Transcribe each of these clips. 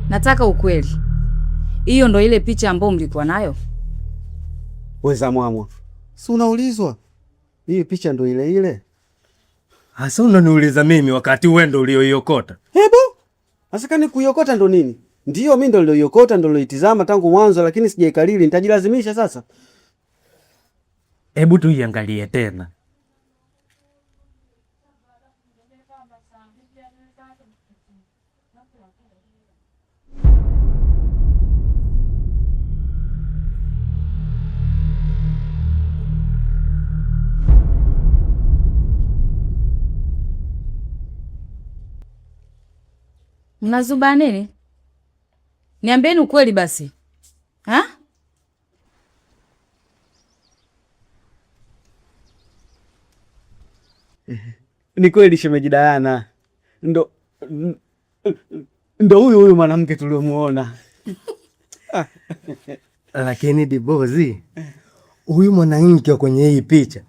Nataka ukweli. Hiyo ndo ile picha ambayo mlikuwa nayo? Weza mwamwa. Si unaulizwa? Hii picha ndo ile ile? Hasa unaniuliza mimi wakati wewe ndo ulioiokota? Hebu. Asakani kuiokota ndo nini? Ndio mimi ndo nilioiokota, ndo nilitizama tangu mwanzo, lakini sijaikalili. Nitajilazimisha sasa. Hebu tuiangalie tena. Mnazuba nini? Niambieni ukweli basi. Ha? Ni kweli shemeji Dayana. Ndo huyu mwanamke tuliomuona. Lakini Dibozi, huyu mwanamke kwenye hii picha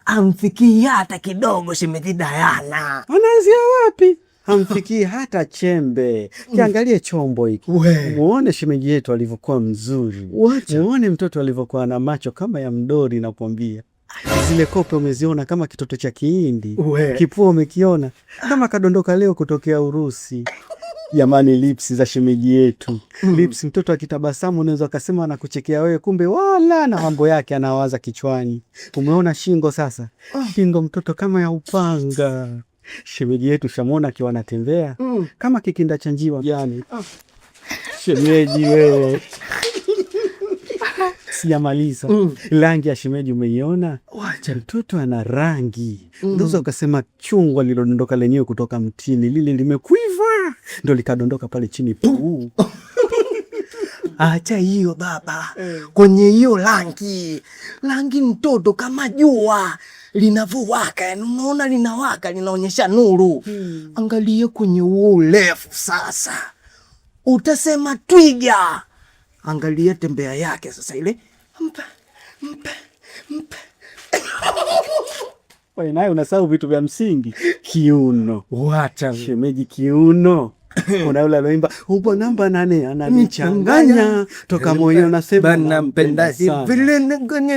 amfikii hata kidogo shemeji Dayana. Anaanzia wapi? Hamfikii hata chembe. Kiangalie chombo hiki. Muone shemeji yetu alivyokuwa mzuri. Muone mtoto alivyokuwa na macho kama ya mdori na kuambia. Zile kope umeziona kama kitoto cha Kihindi. Kipua umekiona kama kadondoka leo kutokea Urusi. Jamani, lips za shemeji yetu. Lips mtoto akitabasamu unaweza ukasema anakuchekea wewe, kumbe wala na mambo yake anawaza kichwani. Umeona shingo sasa? Shingo mtoto kama ya upanga. Shemeji yetu shamona akiwa anatembea kama kikinda cha njiwa yani. Shemeji wewe. Sijamaliza. Rangi ya shemeji umeiona? Wacha mtoto ana rangi. Ndio ukasema chungwa lilodondoka lenyewe kutoka mtini, lile limekuiva ndio likadondoka pale chini. Acha hiyo baba. Kwenye hiyo rangi mtoto kama jua linavowaka, yani unaona linawaka, linaonyesha nuru. Angalia kwenye urefu sasa, utasema twiga. Angalia tembea yake sasa ile. Wewe naye unasahau vitu vya msingi. Kiuno. Wacha shemeji kiuno. Kuna yule aloimba upo namba 8 ananichanganya toka moyo nasema nampenda vile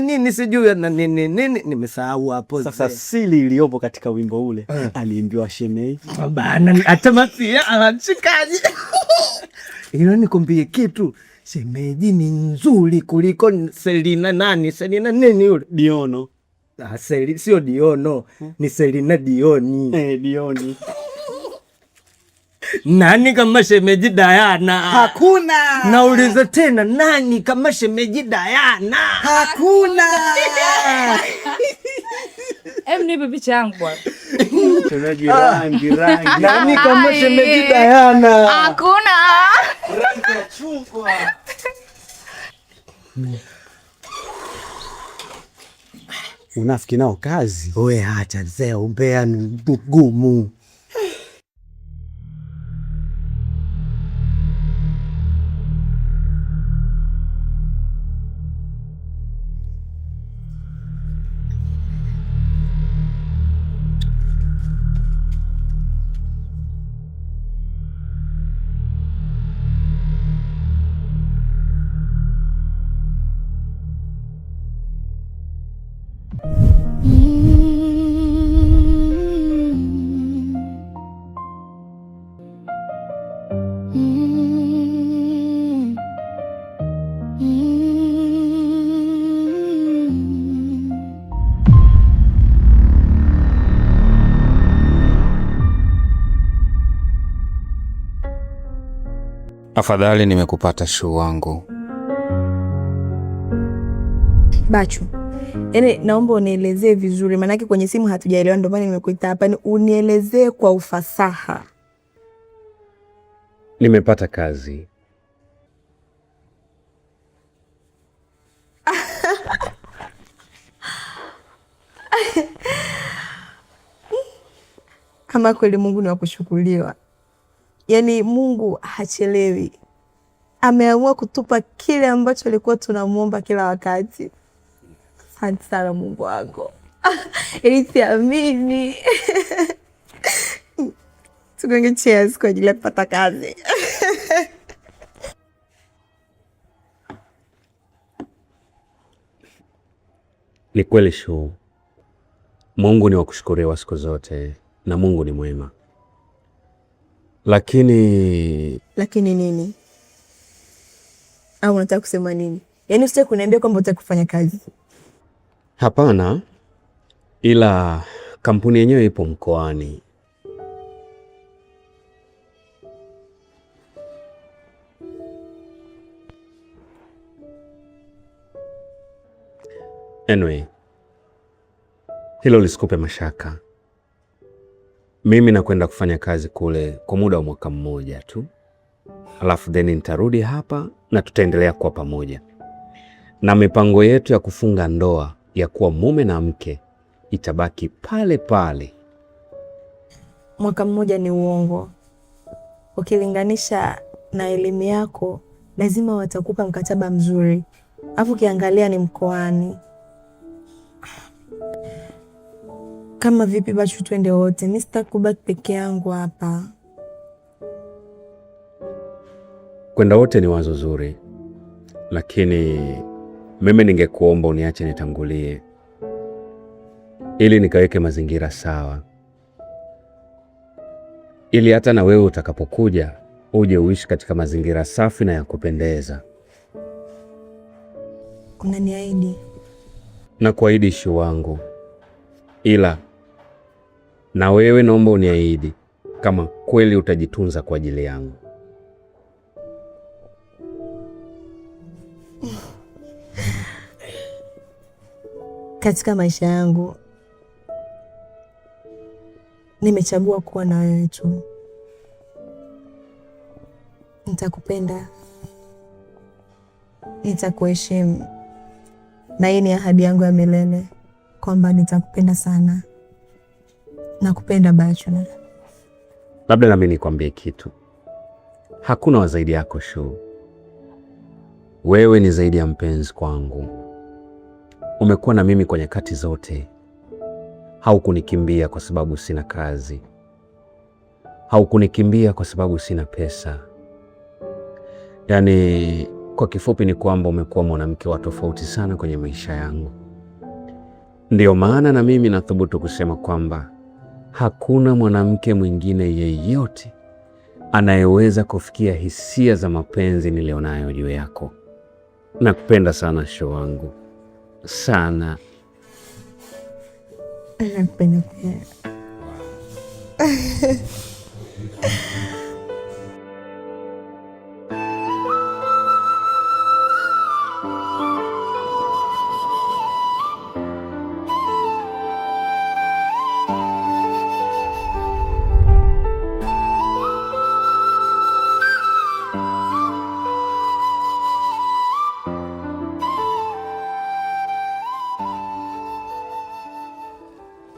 nini sijui na nini nimesahau hapo. Sasa siri iliyopo katika wimbo ule aliimbiwa shemeji. Bana hata masia anachikaje. Ila nikwambie kitu, shemeji ni nzuri kuliko Selina nini yule? Diono. Sio Diono, ni Selina Dioni. Dioni. Nani kama shemeji Dayana? Hakuna. Nauliza tena, nani kama shemeji Dayana? Hakuna. Nipe picha yangu bwana. Shemeji rangi. Nani kama shemeji Dayana? Hakuna. Rangi ya chungwa. Unafiki nao kazi. Wewe acha zee, umbea ni mgumu. Afadhali nimekupata Shuu wangu. Bachu, yaani naomba unielezee vizuri, maanake kwenye simu hatujaelewa, ndio maana nimekuita hapa. Unielezee kwa ufasaha. Nimepata kazi. Ama kweli Mungu ni wa kushukuriwa. Yaani Mungu hachelewi. Ameamua kutupa kile ambacho alikuwa tunamuomba kila wakati. Asante sana Mungu wangu. Ili siamini. Tugonge cheers kwa ajili ya kupata kazi. Ni kweli Shu, Mungu ni wa kushukuriwa siku zote na Mungu ni mwema. Lakini nini? Au unataka kusema nini? Yaani usitaki kuniambia kwamba utaki kufanya kazi? Hapana, ila kampuni yenyewe ipo mkoani. Anyway, hilo lisikupe mashaka. Mimi nakwenda kufanya kazi kule kwa muda wa mwaka mmoja tu, alafu then nitarudi hapa na tutaendelea kuwa pamoja, na mipango yetu ya kufunga ndoa ya kuwa mume na mke itabaki pale pale. Mwaka mmoja ni uongo. Ukilinganisha na elimu yako, lazima watakupa mkataba mzuri. Alafu ukiangalia ni mkoani. Kama vipi Bachu, twende wote. Mimi sitaki kubaki peke yangu hapa. Kwenda wote ni wazo zuri, lakini mimi ningekuomba uniache nitangulie, ili nikaweke mazingira sawa, ili hata na wewe utakapokuja uje uishi katika mazingira safi na ya kupendeza. Unaniahidi? Na kuahidi Shu wangu, ila na wewe naomba uniahidi kama kweli utajitunza kwa ajili yangu. Katika maisha yangu nimechagua kuwa na wewe tu. Nitakupenda, nitakuheshimu, na hii ni ahadi yangu ya milele kwamba nitakupenda sana. Nakupenda Bachu. Labda nami nikwambie kitu, hakuna wa zaidi yako Shu. Wewe ni zaidi ya mpenzi kwangu. Umekuwa na mimi kwa nyakati zote. Haukunikimbia kwa sababu sina kazi. Haukunikimbia kwa sababu sina pesa. Yaani kwa kifupi ni kwamba umekuwa mwanamke wa tofauti sana kwenye maisha yangu. Ndiyo maana na mimi nathubutu kusema kwamba hakuna mwanamke mwingine yeyote anayeweza kufikia hisia za mapenzi nilionayo juu yako. Nakupenda sana Shu wangu. Sana. Nakupenda pia.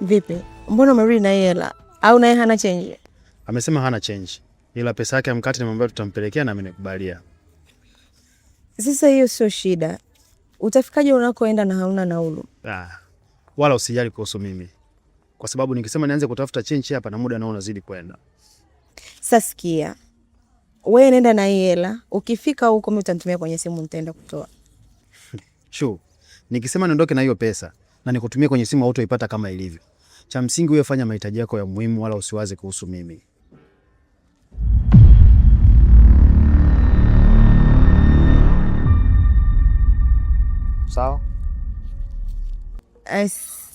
Vipi? Mbona umerudi na hela? Au naye hana change? Amesema hana change, ila pesa yake ya mkate nimemwambia tutampelekea na amenikubalia. Sasa hiyo sio shida. Utafikaje unakoenda na hauna naulu? Wala usijali kuhusu mimi, kwa sababu nikisema nianze kutafuta change hapa na muda nao unazidi kwenda. Sasa sikia, wewe nenda na hela, ukifika huko mimi utanitumia kwenye simu nitaenda kutoa. Shu, nikisema niondoke na hiyo pesa na nikutumie kwenye simu hautoipata kama ilivyo. Cha msingi wewe fanya mahitaji yako ya muhimu, wala usiwaze kuhusu mimi. Sawa?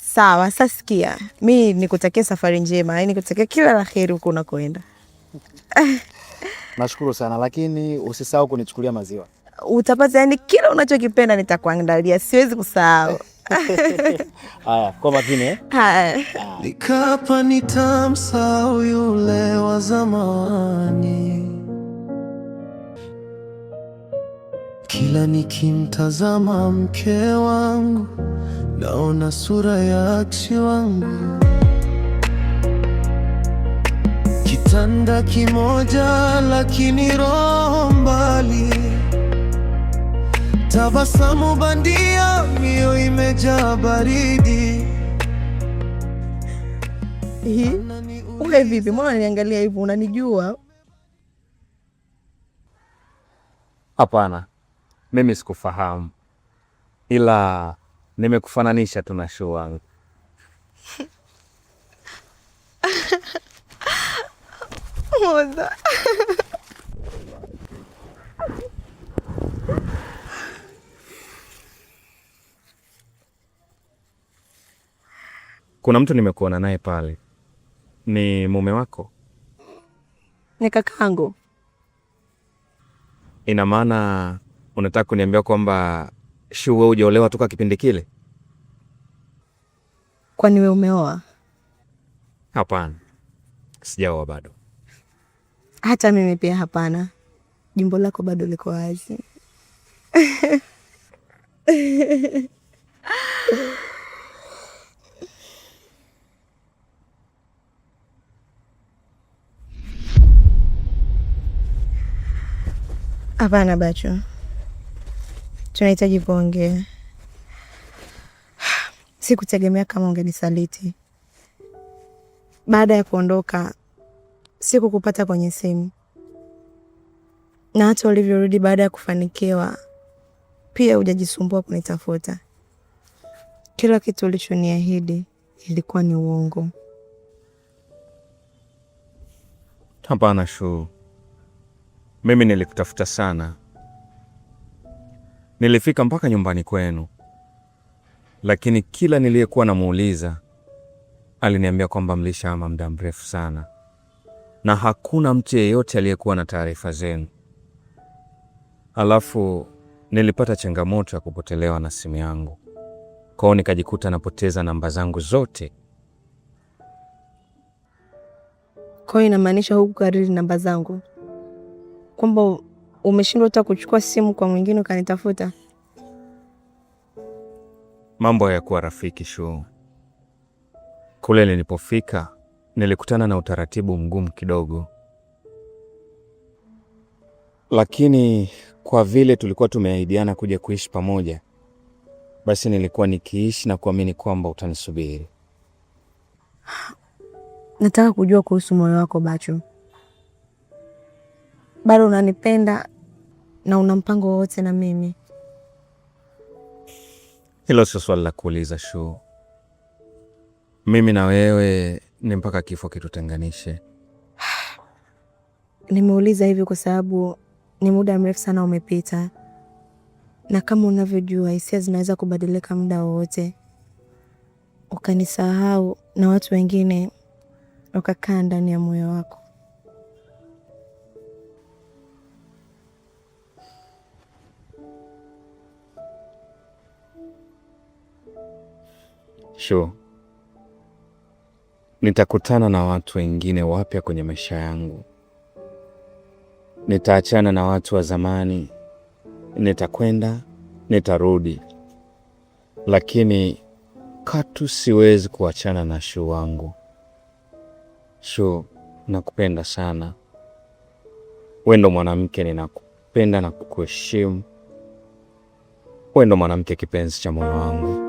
Sawa, sasa sikia. Mimi nikutakia safari njema, yaani nikutakia kila la heri huko unakoenda. Nashukuru sana, lakini usisahau kunichukulia maziwa. Utapata, yaani kila unachokipenda nitakuandalia, siwezi kusahau. Haya, kwa makini Haya. Nikapa nitamsahau yule wa zamani, kila nikimtazama mke wangu naona sura ya ex wangu. Kitanda kimoja lakini roho mbali, tabasamu bandia, mioyo imejaa baridi. Wewe vipi? Mbona unaniangalia hivyo? Unanijua? Hapana, mimi sikufahamu, ila Nimekufananisha tu na Shuu wangu. Kuna mtu nimekuona naye pale. Ni mume wako? Ni kakangu. Ina maana unataka kuniambia kwamba Shuu wewe hujaolewa toka kipindi kile? Kwani wewe umeoa? Hapana. Sijaoa bado. Hata mimi pia hapana. Jimbo lako bado liko wazi. Hapana Bachu. Tunahitaji kuongea. Sikutegemea kama ungenisaliti. Baada ya kuondoka, sikukupata kwenye simu. Na hata ulivyorudi baada ya kufanikiwa, pia hujajisumbua kunitafuta. Kila kitu ulichoniahidi ilikuwa ni uongo. Hapana Shuu. Mimi nilikutafuta sana. Nilifika mpaka nyumbani kwenu. Lakini kila niliyekuwa namuuliza aliniambia kwamba mlishahama muda mrefu sana. Na hakuna mtu yeyote aliyekuwa na taarifa zenu. Alafu nilipata changamoto ya kupotelewa na simu yangu. Kwa hiyo nikajikuta napoteza namba zangu zote. Kwa hiyo inamaanisha hukukariri namba zangu? Kwamba umeshindwa hata kuchukua simu kwa mwingine ukanitafuta? Mambo hayakuwa rafiki Shuu. Kule nilipofika nilikutana na utaratibu mgumu kidogo. Lakini kwa vile tulikuwa tumeahidiana kuja kuishi pamoja, basi nilikuwa nikiishi na kuamini kwamba utanisubiri. Nataka kujua kuhusu moyo wako Bachu. Bado unanipenda na una mpango wowote na mimi? Hilo sio swali la kuuliza Shuu. Mimi na wewe ni mpaka kifo kitutenganishe. Nimeuliza hivi kwa sababu ni muda mrefu sana umepita. Na kama unavyojua hisia zinaweza kubadilika muda wowote. Ukanisahau na watu wengine ukakaa ndani ya moyo wako. Shuu, nitakutana na watu wengine wapya kwenye maisha yangu. Nitaachana na watu wa zamani. Nitakwenda, nitarudi. Lakini katu siwezi kuachana na Shuu wangu. Shuu, nakupenda sana. Wewe ndo mwanamke ninakupenda na kukuheshimu. Wewe ndo mwanamke kipenzi cha moyo wangu.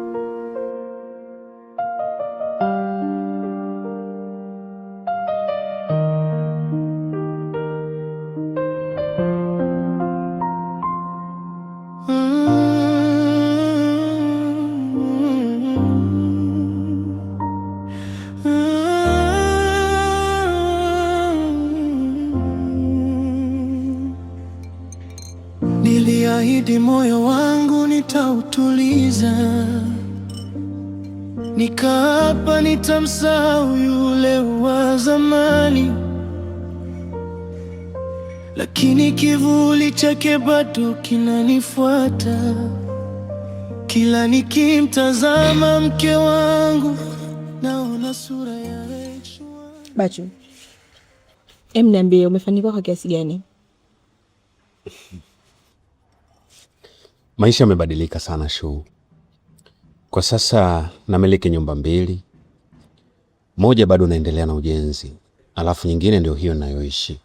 Niliahidi moyo wangu nitautuliza, nikaapa nitamsahau yule wa zamani, lakini kivuli chake bado kinanifuata. Kila nikimtazama mke wangu naona sura ya Rachel. Bachu, niambie umefanikiwa kwa kiasi gani? Maisha yamebadilika sana Shuu. Kwa sasa namiliki nyumba 2. Moja bado naendelea na ujenzi, alafu nyingine ndio hiyo ninayoishi.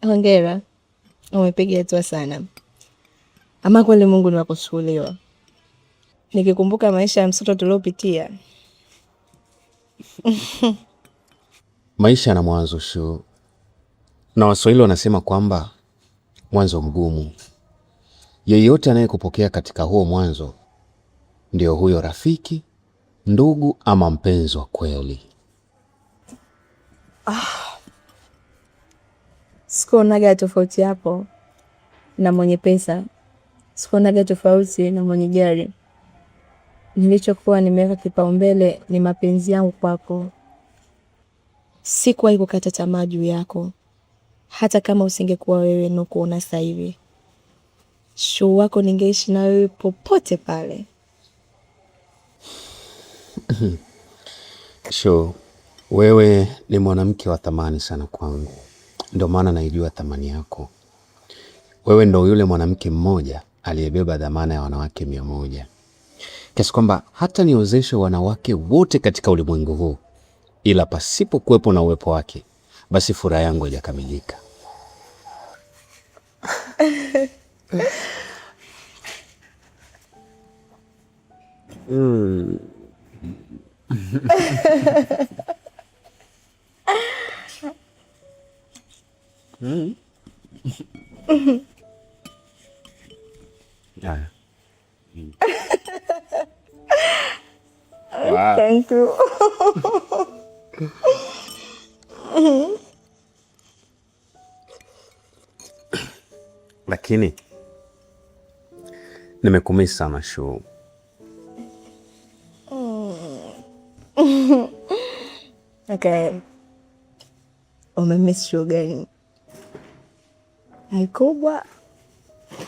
Hongera. Umepiga hatua sana. Ama kweli Mungu ni wa kushukuriwa. Nikikumbuka maisha ya msoto tuliopitia. Maisha yana mwanzo Shuu. Na Waswahili wanasema kwamba mwanzo mgumu. yeyote anayekupokea katika huo mwanzo ndio huyo rafiki, ndugu ama mpenzi wa kweli. Sikuonaga tofauti hapo na mwenye pesa. Sikuonaga tofauti na mwenye gari. Nilichokuwa nimeweka kipaumbele ni mapenzi yangu kwako. Sikuwahi kukata tamaa juu yako. Hata kama usingekuwa wewe nukuona sasa hivi. Shuu wako ningeishi na wewe popote pale. Shuu, wewe ni mwanamke wa thamani sana kwangu. Ndio maana naijua thamani yako. Wewe ndo yule mwanamke mmoja aliyebeba dhamana ya wanawake 100. Kiasi kwamba hata niozeshe wanawake wote katika ulimwengu huu, ila pasipo kuwepo na uwepo wake, basi furaha yangu haijakamilika. Wow. Thank you. Lakini nimekumisi sana Shuu. Okay. Umemiss Shuu gani? Mkubwa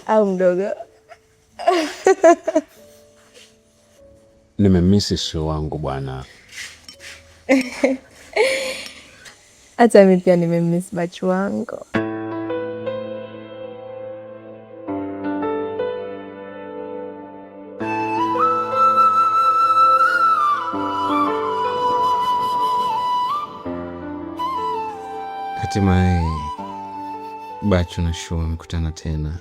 au mdogo? Nimemiss Shuu wangu bwana. Hata mimi pia nimemiss Bachu wangu. Hatimaye Bachu na Shuu wamekutana tena.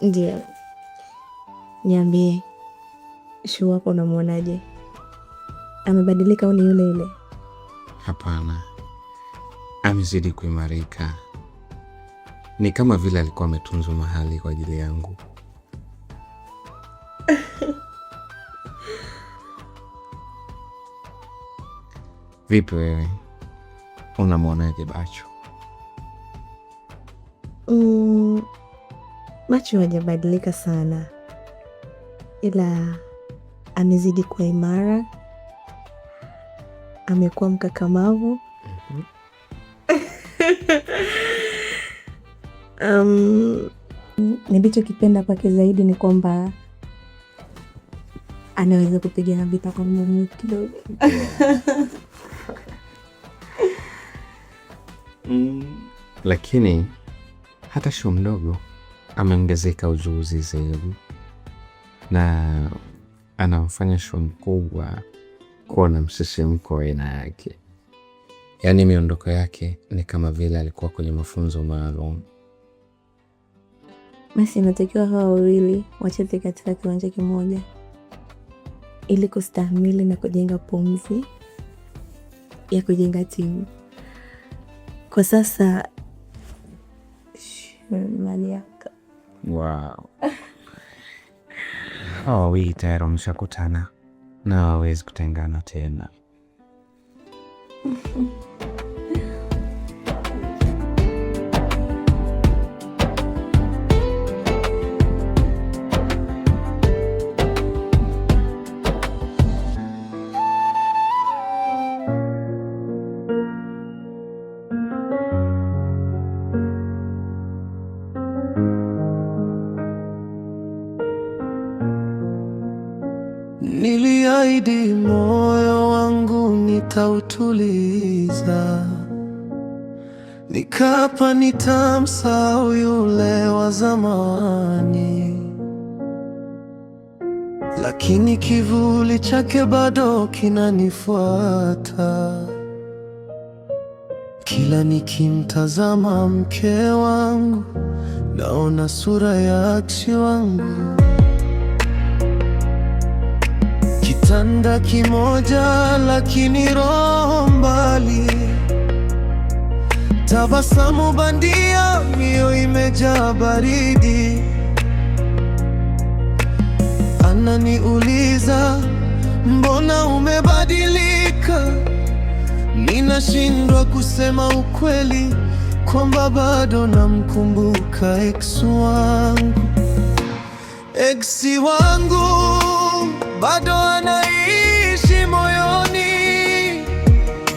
Ndio. Niambie, Shuu wako unamwonaje? Amebadilika au ni yule yule? Hapana. Amezidi kuimarika. Ni kama vile alikuwa ametunzwa mahali kwa ajili yangu. Vipi wewe? Unamwonaje Bachu? Bachu hajabadilika sana, ila amezidi kuwa imara, amekuwa mkakamavu. Nilichokipenda kwake zaidi ni kwamba anaweza kupigana vita kwa nguvu kidogo. Lakini hata Shuu mdogo ameongezeka ujuzi zaidi na anamfanya Shuu mkubwa kuwa na msisimko wa aina yake. Yaani miondoko yake ni kama vile alikuwa kwenye mafunzo maalum. Basi inatakiwa hawa wawili wacheze katika kiwanja kimoja ili kustahimili na kujenga pumzi ya kujenga timu. Kwa sasa Mariaka. Wow. Hawa wawili tayari wameshakutana na hawawezi kutengana tena. Niliahidi moyo wangu nitautuliza, nikapa nitamsahau yule wa zamani, lakini kivuli chake bado kinanifuata. Kila nikimtazama mke wangu, naona sura ya ex wangu. Kitanda kimoja lakini roho mbali, tabasamu bandia, mioyo imejaa baridi. Ananiuliza, mbona umebadilika? Ninashindwa kusema ukweli kwamba bado namkumbuka ex wangu. Ex wangu bado anaishi moyoni,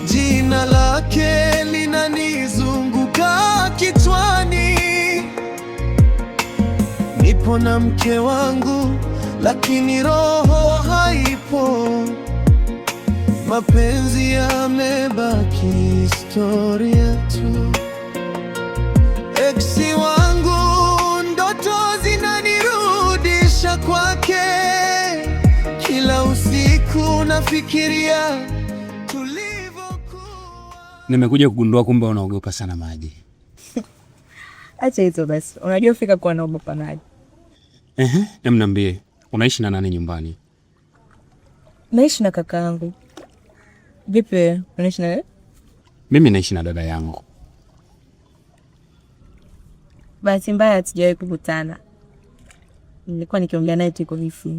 jina lake linanizunguka kichwani. Nipo na mke wangu lakini roho haipo, mapenzi yamebaki historia tu. Ex wangu, ndoto zinanirudisha kwake, kila usiku nafikiria tulivyokuwa. Nimekuja kugundua kumbe unaogopa sana maji. Acha hizo basi, unajua fika kwa naogopa maji. Niambie, unaishi na nani nyumbani? Naishi na kaka yangu. Vipi, unaishi na wewe? Mimi naishi na dada yangu. Bahati mbaya hatujawahi kukutana. Nilikuwa nikiongea naye tu kwa wifi.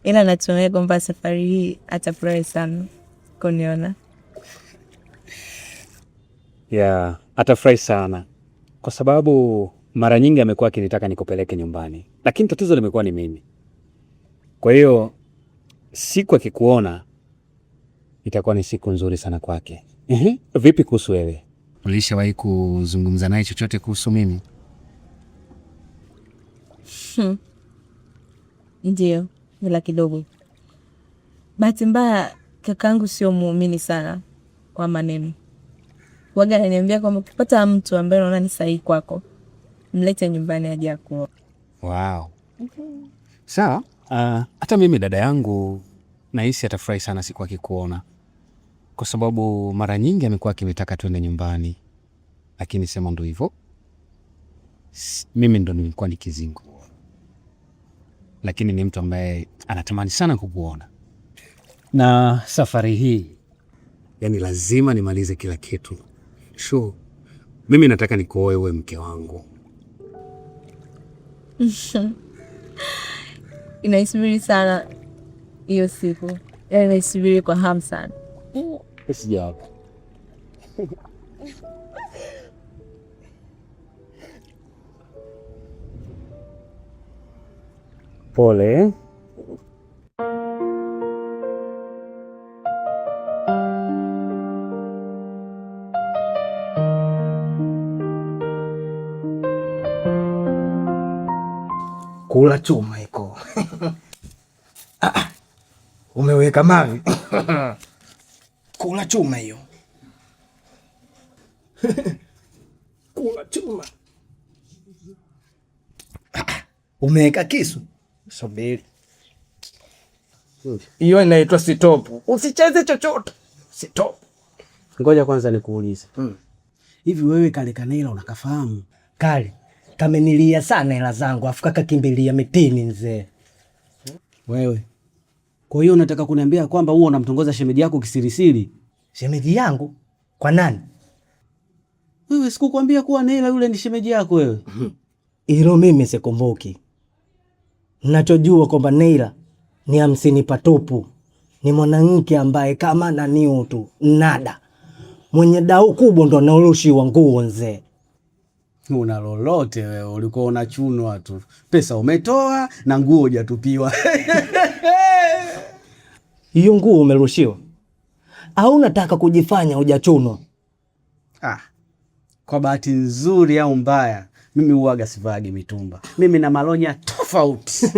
Ila natumai kwamba safari hii atafurahi sana kuniona. Yeah, atafurahi sana. Kwa sababu mara nyingi amekuwa akinitaka nikupeleke nyumbani. Lakini tatizo limekuwa ni mimi. Kwa hiyo siku akikuona itakuwa ni siku nzuri sana kwake. Vipi kuhusu wewe? Ulishawahi kuzungumza naye chochote kuhusu mimi? Ndio, ila kidogo. Bahati mbaya kakaangu sio muumini sana kwa maneno. Waga ananiambia kwamba ukipata mtu ambaye unaona ni sahihi kwako, mlete nyumbani aje akuoe. Wow. Sawa. Hata mimi dada yangu nahisi atafurahi sana siku akikuona, kwa sababu mara nyingi amekuwa akinitaka twende nyumbani, lakini sema ndo hivyo, mimi ndo nilikuwa nikizingu, lakini ni mtu ambaye anatamani sana kukuona. Na safari hii yani lazima nimalize kila kitu. Sure. Mimi nataka nikuoe wewe mke wangu. Inaisubiri sana hiyo siku. Yaani naisubiri kwa hamu sana. Usijali. Pole. Kula chuma iko. Umeweka mavi. Kula chuma hiyo. Kula chuma. Umeweka kisu. Subiri. Hiyo inaitwa sitopu. Usicheze chochote. Sitopu. Ngoja kwanza nikuulize. Hivi wewe kale Kanela unakafahamu? Kale kamenilia sana hela zangu, afu kakimbilia mitini mzee. Wewe. Kwa hiyo unataka kuniambia kwamba huo unamtongoza shemeji yako kisirisiri? Shemeji yangu? Kwa nani? Wewe sikukwambia kuwa Nela yule ni shemeji yako wewe? Hilo mimi sikumbuki. Ninachojua kwamba Nela ni 50 patupu. Ni mwanamke ambaye kama nani tu nada. Mwenye dau kubwa ndo anaorushiwa nguo nzee. Una lolote wewe, ulikuwa unachunwa tu. Pesa umetoa na nguo hujatupiwa. Hiyo nguo umerushiwa? Au unataka kujifanya hujachunwa? Kwa bahati nzuri au mbaya, mimi huaga sivagi mitumba. Mimi na Malonya tofauti.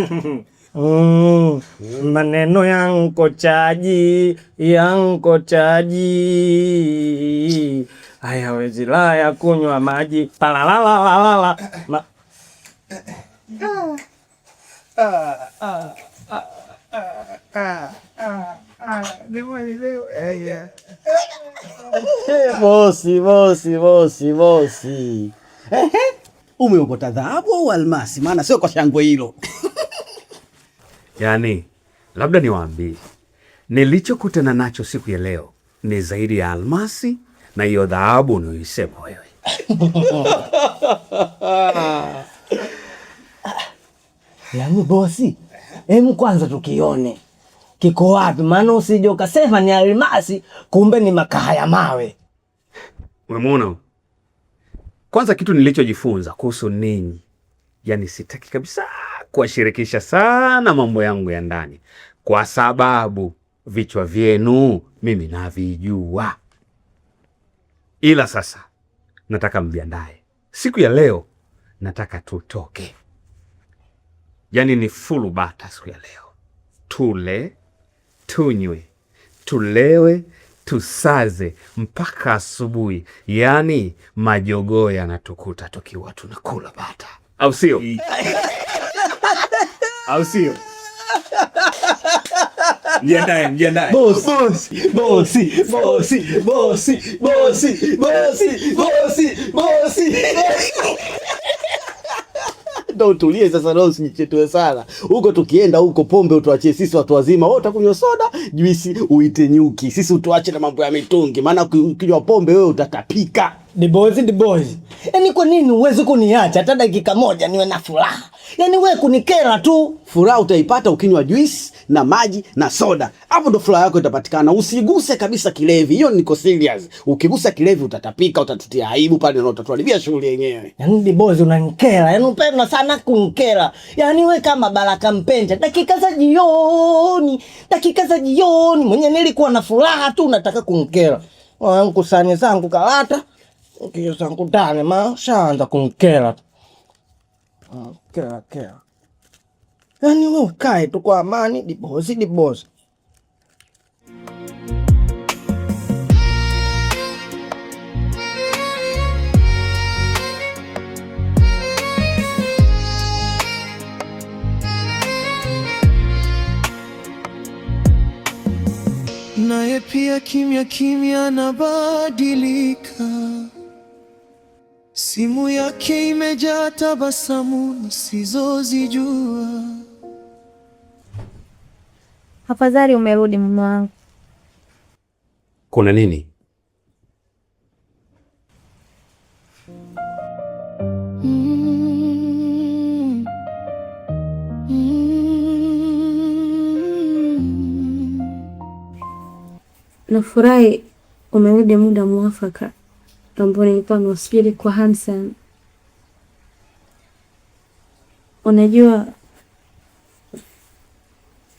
Maneno yanko chaji, yanko chaji. Haya wezi laya kunywa maji. Palalalalala. Bosi. Umeokota dhahabu au almasi? Maana sio kwa shangwe hilo. Yaani, labda niwaambie, nilichokutana nacho siku ya leo ni zaidi ya almasi na hiyo dhahabu unayoisema wewe. Yaani bosi, hemu kwanza tukione kiko wapi, maana usije ukasema ni almasi kumbe ni makaa ya mawe. Umemuona? Kwanza kitu nilichojifunza kuhusu ninyi, yani sitaki kabisa kuwashirikisha sana mambo yangu ya ndani, kwa sababu vichwa vyenu mimi navijua. Ila sasa nataka mjiandae. Siku ya leo nataka tutoke. Yani ni full bata siku ya leo. Tule, tunywe, tulewe, tusaze mpaka asubuhi. Yani majogoo yanatukuta tukiwa tunakula bata. Au sio? Au sio? Mjiandae. Bosi. Ndio utulie sasa, leo usijichetue sana. Huko tukienda huko pombe utuachie sisi watu wazima. Wewe utakunywa soda, juisi uite nyuki. Sisi utuache na mambo ya mitungi. Maana ukinywa pombe wewe utatapika. The boys. Yaani kwa nini uwezi kuniacha hata dakika moja niwe na furaha? Yaani wewe kunikera tu. Furaha utaipata ukinywa juisi na maji na soda. Hapo ndo furaha yako itapatikana. Usiguse kabisa kilevi. Hiyo niko serious. Ukigusa kilevi utatapika, utatutia aibu pale na utatuharibia shughuli yenyewe. Yaani the boys unanikera. Yaani unapenda sana kunikera. Yaani wewe kama Baraka Mpenja, dakika za jioni mwenye nilikuwa na furaha tu unataka kunikera. Wangu sanye zangu kalata. Kio zangu ndani shaanza kunikera. Kera. Yaani wewe ukae tu kwa amani, dibozi. Naye pia kimya anabadilika. Simu yake imejaa tabasamu nisizozijua. Afadhali umerudi mume wangu. Kuna nini? Nafurahi umerudi muda mwafaka ambao nilikuwa nasubiri kwa hamu sana. Unajua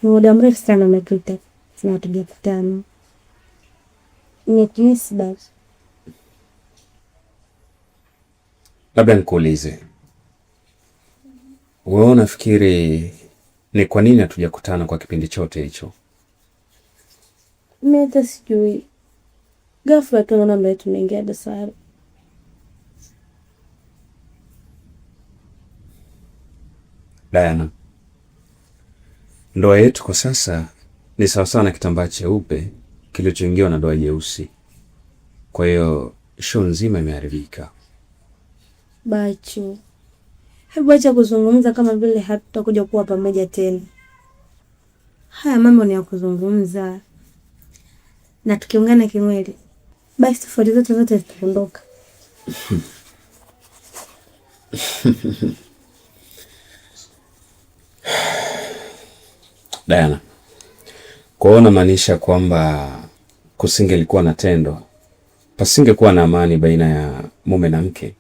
muda mrefu sana umepita na hatujakutana. Nimekimisi basi. Labda nikuulize, wewe unafikiri ni kwa nini hatujakutana kwa kipindi chote hicho? Mimi hata sijui. Ghafla tunaona mbele tumeingia dosari. Diana, ndoa yetu kwa sasa ni sawasawa na kitambaa cheupe kilichoingiwa na doa jeusi. Kwa hiyo show nzima imeharibika. Bachu, hebu acha kuzungumza kama vile hatutakuja kuwa pamoja tena. Haya mambo ni ya kuzungumza. Na tukiungana kimwili, basi tofauti zote zitaondoka. Diana, kuona maanisha kwamba kusingelikuwa na tendo, pasingekuwa na amani baina ya mume na mke.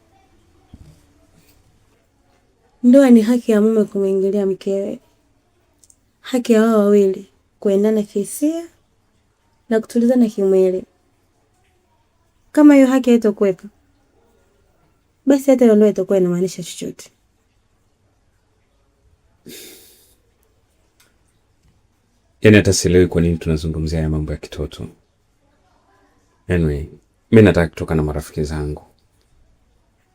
Ndoa ni haki ya mume kumwingilia mkewe. Haki ya wao wawili kuendana kihisia na kutulizana kimwili. Kama hiyo haki haitakuwepo, basi hata ndoa itakuwa inamaanisha chochote. Yaani hata sielewi kwa nini tunazungumzia ya mambo ya kitoto. Anyway, mimi nataka kutoka na marafiki zangu.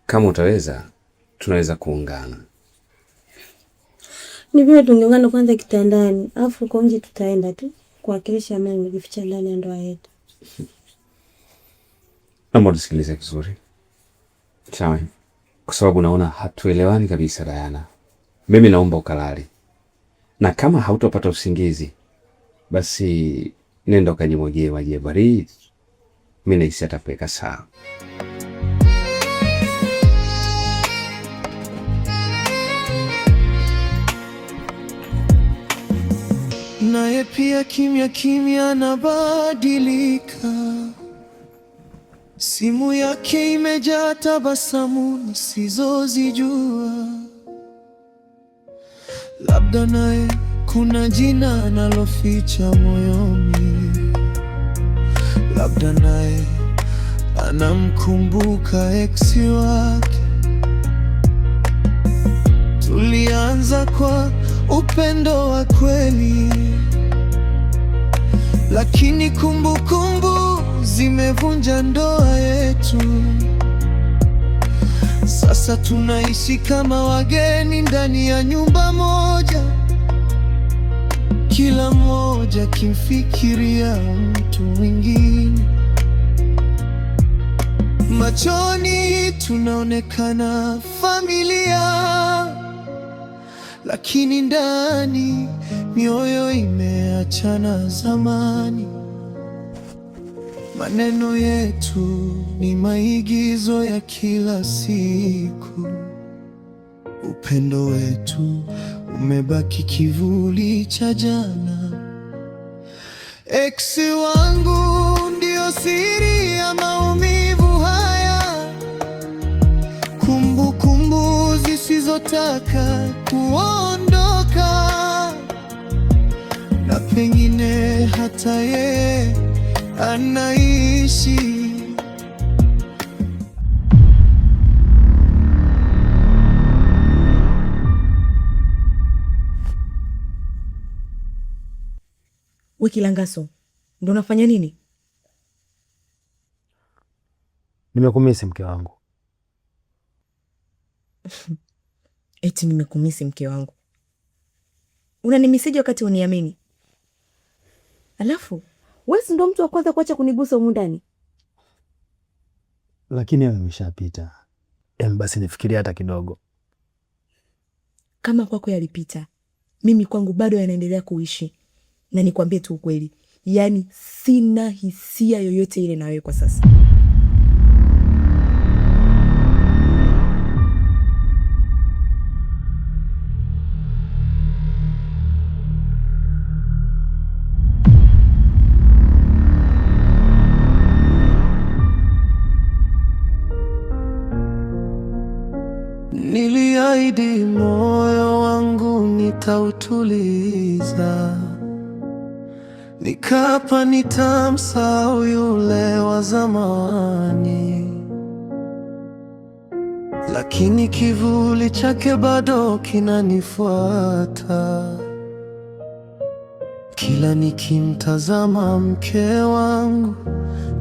Kama utaweza, tunaweza kuungana. Ni vile tungeungana kwanza kitandani, afu kwa nje tutaenda tu kuwakilisha amani imejificha ndani ya ndoa yetu. Naomba usikilize vizuri. Sawa? Kwa sababu naona hatuelewani kabisa Diana. Mimi naomba ukalale. Na kama hautopata usingizi, basi nenda ukajimwagie maji baridi. Mimi nahisi atapeka sawa. naye pia kimya kimya anabadilika. Simu yake imejaa tabasamu nisizozijua. Labda naye kuna jina analoficha moyoni. Labda naye anamkumbuka eksi wake. Tulianza kwa upendo wa kweli, lakini kumbukumbu zimevunja ndoa yetu. Sasa tunaishi kama wageni ndani ya nyumba moja, kila mmoja kimfikiria mtu mwingine. Machoni tunaonekana familia, lakini ndani mioyo imeachana zamani. Maneno yetu ni maigizo ya kila siku. Upendo wetu umebaki kivuli cha jana. Eksi wangu ndio siri ya maumivu haya, kumbukumbu zisizotaka kuondoka, na pengine hata yeye anaishi. We Kilangaso, ndo unafanya nini? Nimekumisi mke wangu. Eti nimekumisi mke wangu? Unanimisije wakati uniamini? Alafu wewe ndo mtu wa kwanza kuacha kunigusa humu ndani. Lakini wewe umeshapita. Basi nifikirie hata kidogo. Kama kwako yalipita, mimi kwangu bado yanaendelea kuishi. Na nikwambie tu ukweli, yaani sina hisia yoyote ile na wewe kwa sasa. Niliahidi moyo wangu nitautuliza, nikapa nitamsahau yule wa zamani, lakini kivuli chake bado kinanifuata. Kila nikimtazama mke wangu,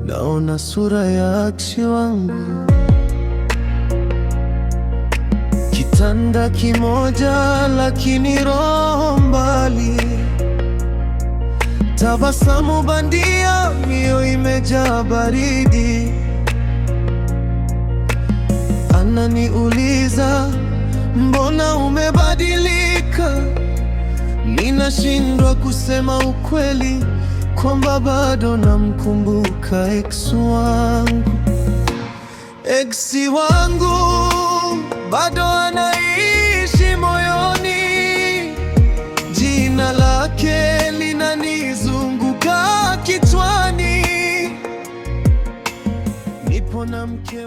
naona sura ya eksi wangu. Kitanda kimoja lakini roho mbali, tabasamu bandia, mioyo imejaa baridi. Ananiuliza, mbona umebadilika? Ninashindwa kusema ukweli kwamba bado namkumbuka eksi wangu. Eksi wangu bado anaishi moyoni, jina lake linanizunguka kichwani. Nipo na mke